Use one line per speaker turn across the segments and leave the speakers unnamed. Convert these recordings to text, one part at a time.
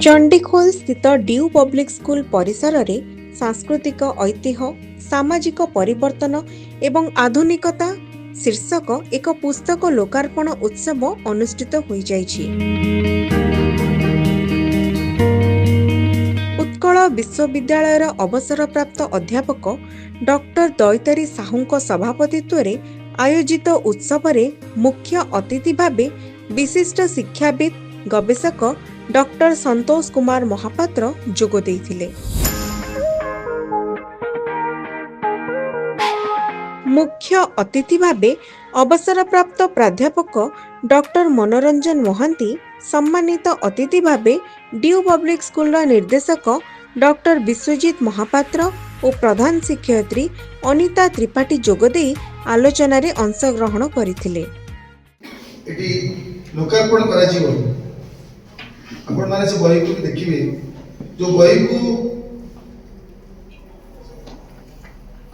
चंडीखोल स्थित due public school परिसर रे सांस्कृतिक ऐतिह्य सामाजिक परिवर्तन एवं आधुनिकता शीर्षक एक पुस्तक लोकार्पण उत्सव अनुष्ठित होई जाइछि। उत्कल विश्वविद्यालयर अवसरप्राप्त अध्यापक डॉक्टर दैतारी साहूंक सभापतित्व रे आयोजित उत्सव रे मुख्य अतिथि भावे विशिष्ट शिक्षाविद गवेषक डॉक्टर संतोष कुमार महापात्र जोग देइथिले। मुख्य अतिथि भावे अवसरप्राप्त प्राध्यापक डॉक्टर मनोरंजन मोहांती, सम्मानित अतिथि भावे ड्यू पब्लिक स्कूल निर्देशक डॉक्टर विश्वजीत महापात्र और प्रधान शिक्षयित्री अनिता त्रिपाठी जोगदे आलोचना रे अंशग्रहण करथिले।
एटी लोकार्पण कराजिवो आपण माने से बही को देखिबे, जो बही को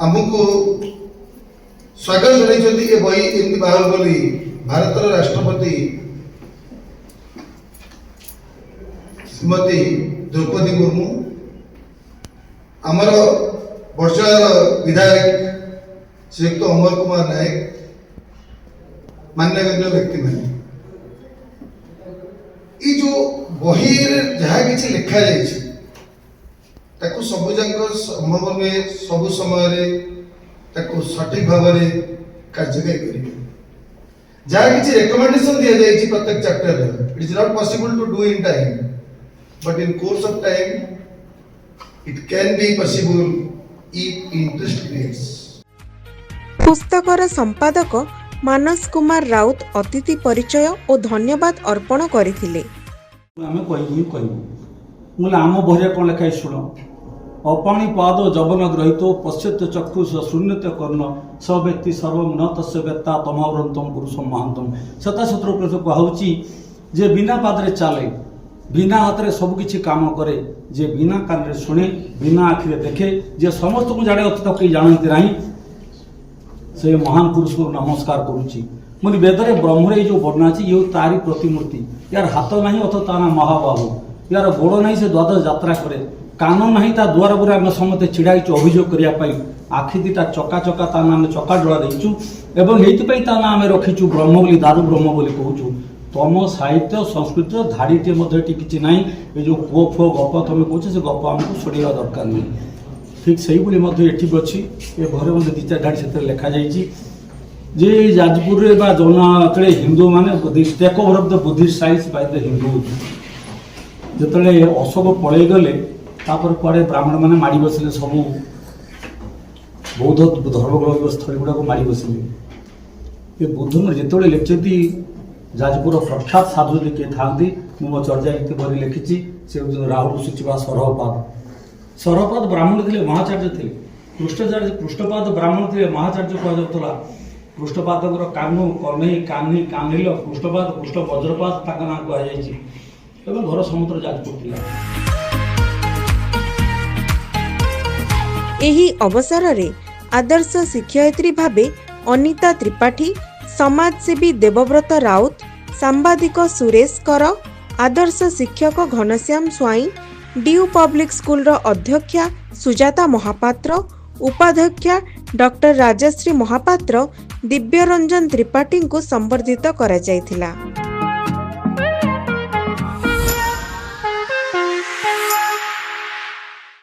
हमको स्वागत जणाइछथि। ए बही एमती बाहर बोली भारतर राष्ट्रपति श्रीमती द्रौपदी मुर्मू, आमर वर्षार विधायक श्रीयुक्त अमर कुमार नायक, मान्यगण्य व्यक्ति माने ई जो बही जहाँ किसी लिखा जाइए सब जाक संभव नुहे सबु समय सठिक भाव में कार्यकारी करेंगे। जहाँ किसी रेकमेंडेशन दि जाए प्रत्येक chapter it is not possible to do in time, but in course of time it can be possible if interest creates.
पुस्तकर संपादक मानस कुमार राउत अतिथि परिचय और धन्यवाद अर्पण करथिले।
आमे कहू आम बहिरे कौन लिखाई शुण अपाणी पाद जवन ग्रहितो पश्यत चक्षुष शून्यत कर्ण स व्यक्ति सर्व न तस्य वेत्ता तमावरंतम पुरुषम महांतम। शताशत्र कहुची जे बिना पादरे चले, बिना हाथ में सबकि काम करे, जे बिना कान शुणे, बिना आखिरे देखे, जे समस्त को जाने अतीत कहीं जानती ना, से महान पुरुष को नमस्कार करुच्ची। मुझे वेदरे ब्रह्मरे जो वर्णना अच्छी ये तारी प्रतिमूर्ति। यार हाथ ना अथ ता ना महाबाहु, यार गोड़ ना से द्वादश यात्रा करे, कान ना ता द्वार पर आम समस्त छिड़ाई अभियोग करने, आखि दीटा चका चका ता ना चका डोला देचु एवं ये ता ना आम रखीचु ब्रह्म बोली, दारू ब्रह्म बोली कहूँ। तम साहित्य संस्कृति धाड़ीटे कि ना, ये जो पुओ फुओ गप तुम कहे से गप आमको शुणा दरकार नहीं। ठीक से ये अच्छी ये घरे मत दी चार धाड़ी से लिखा जाइए जे जाजपुर रे बा जौन हिंदू माने take over of the Buddhist science by the Hindu. जिते अशोक पलि गले पड़े ब्राह्मण मैंने माड़ी बसिले, सब बौद्ध धर्म स्थली गुड़ाक माड़ी बसिले। ये बुद्ध जिते लिखि जाजपुर प्रख्यात साधु किए था, मो चर्चा बही लिखी से राहुल सूचिबा सरहपाद। सरहपाद ब्राह्मण थे, महाचार्य थे। कृष्णपाद ब्राह्मण थे, महाचार्य कहुला। कृष्णपाद कानु कन्हई कान्ही कान्हिल कृष्णपाद कृष्ण वज्रपाद ना कहुई। घर समुद्र जाजपुर।
एही अवसर रे आदर्श शिक्षयित्री भावे अनिता त्रिपाठी, समाजसेवी देवव्रत राउत, सांबादिक सुरेश कर, आदर्श शिक्षक घनश्याम स्वाई, ड्यू पब्लिक स्कूल अध्यक्षा सुजाता महापात्र, उपाध्यक्षा डॉक्टर राजश्री महापात्र, दिव्यरंजन त्रिपाठी को संबर्धित करा जायथिला।